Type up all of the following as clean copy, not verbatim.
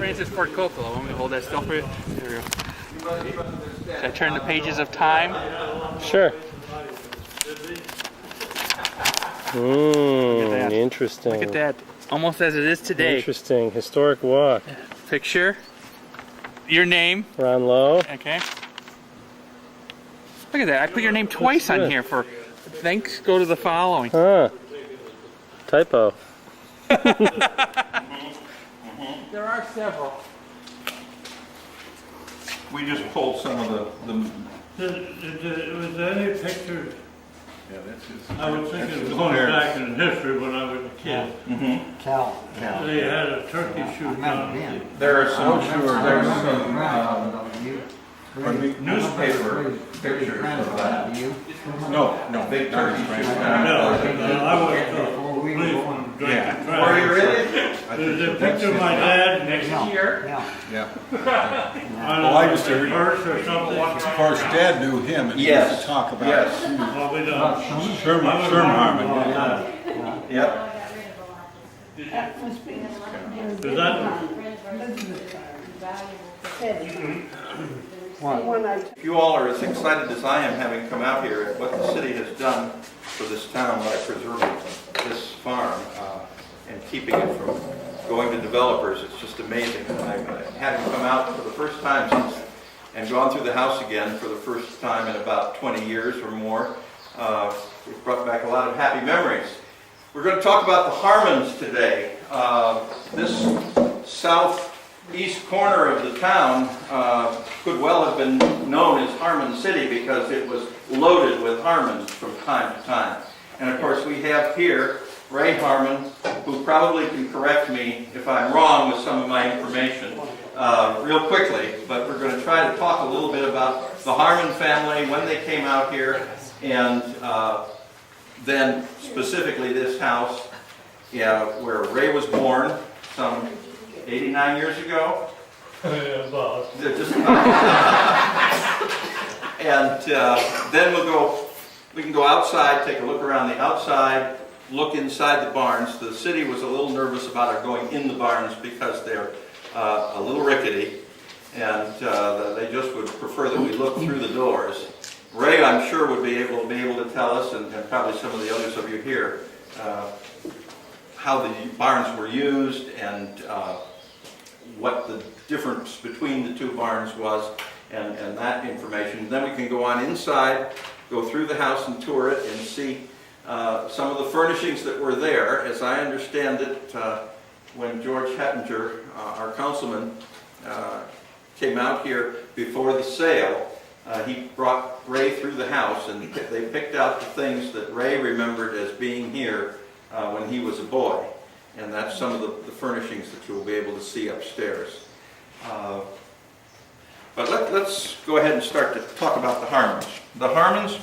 Francis Ford Coppola. Want me to hold that still for you? There we go. Should I turn the pages of time? Sure. Interesting. Look at that. Almost as it is today. Interesting. Historic walk. Picture. Your name. Ron Lowe. Okay. Look at that. I put your name twice on here for thanks go to the following. Huh. Typo. There are several. We just pulled some of the Was there any pictures? yeah, that's his. I was thinking going back in history when I was a kid. Cal. They had a turkey shoot down. There are some, there's some newspaper pictures of that. No, big turkey shoot. No, I was police from drinking trash. Were you really? There's a picture of my dad next year. Yeah. Well, I used to read. Purse or something. Of course, Dad knew him, and he Yes. used to talk about Yes. Well, we don't. Sherman Harmon. Yep. Is that, If you all are as excited as I am having come out here at what the city has done for this town by preserving this farm and keeping it from going to developers, it's just amazing. And having come out for the first time since and gone through the house again for the first time in about 20 years or more, it brought back a lot of happy memories. We're going to talk about the Harmons today. This southeast corner of the town could well have been known as Harmon City because it was loaded with Harmons from time to time. And of course we have here Ray Harmon, who probably can correct me if I'm wrong with some of my information real quickly, but we're going to try to talk a little bit about the Harmon family, when they came out here, and then specifically this house where Ray was born some 89 years ago. about? Just and then we can go outside, take a look around the outside, look inside the barns. The city was a little nervous about our going in the barns because they're a little rickety, and they just would prefer that we look through the doors. Ray, I'm sure, would be able to tell us, and probably some of the others of you here, how the barns were used and what the difference between the two barns was, and that information. Then we can go on inside, go through the house and tour it and see some of the furnishings that were there. As I understand it, when George Hettinger, our councilman, came out here before the sale, he brought Ray through the house, and they picked out the things that Ray remembered as being here when he was a boy. And that's some of the furnishings that you'll be able to see upstairs. But let's go ahead and start to talk about the Harmons. The Harmons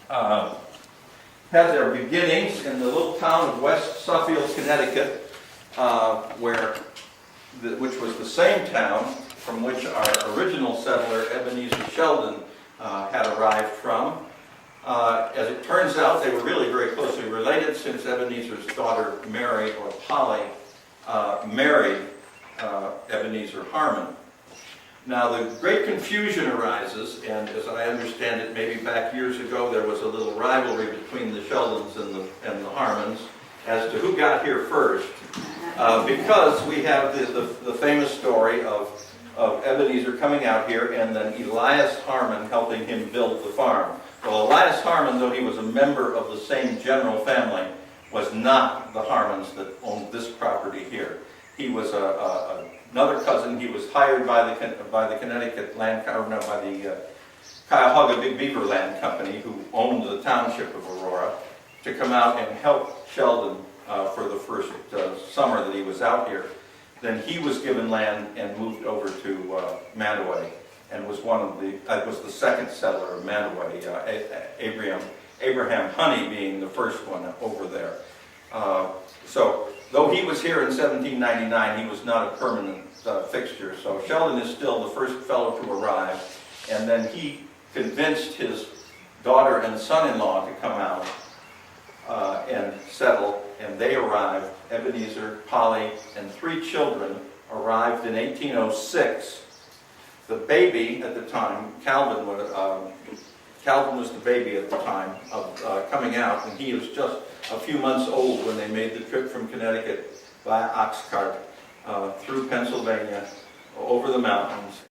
had their beginnings in the little town of West Suffield, Connecticut, which was the same town from which our original settler, Ebenezer Sheldon, had arrived from. As it turns out, they were really very closely related, since Ebenezer's daughter, Mary, or Polly, married Ebenezer Harmon. Now, the great confusion arises, and as I understand it, maybe back years ago, there was a little rivalry between the Sheldons and the Harmons as to who got here first, because we have the famous story of Ebenezer coming out here and then Elias Harmon helping him build the farm. Well, Elias Harmon, though he was a member of the same general family, was not the Harmons that owned this property here. He was another cousin. He was hired by the Connecticut Land, or no, by the Cuyahoga Big Beaver Land Company, who owned the township of Aurora, to come out and help Sheldon for the first summer that he was out here. Then he was given land and moved over to Manaway, and was was the second settler of Manaway, Abraham Honey being the first one over there. So though he was here in 1799, he was not a permanent fixture. So Sheldon is still the first fellow to arrive, and then he convinced his daughter and son-in-law to come out and settle, and they arrived. Ebenezer, Polly, and 3 children arrived in 1806. The baby at the time, Calvin was the baby at the time of coming out, and he was just a few months old when they made the trip from Connecticut by ox cart through Pennsylvania, over the mountains.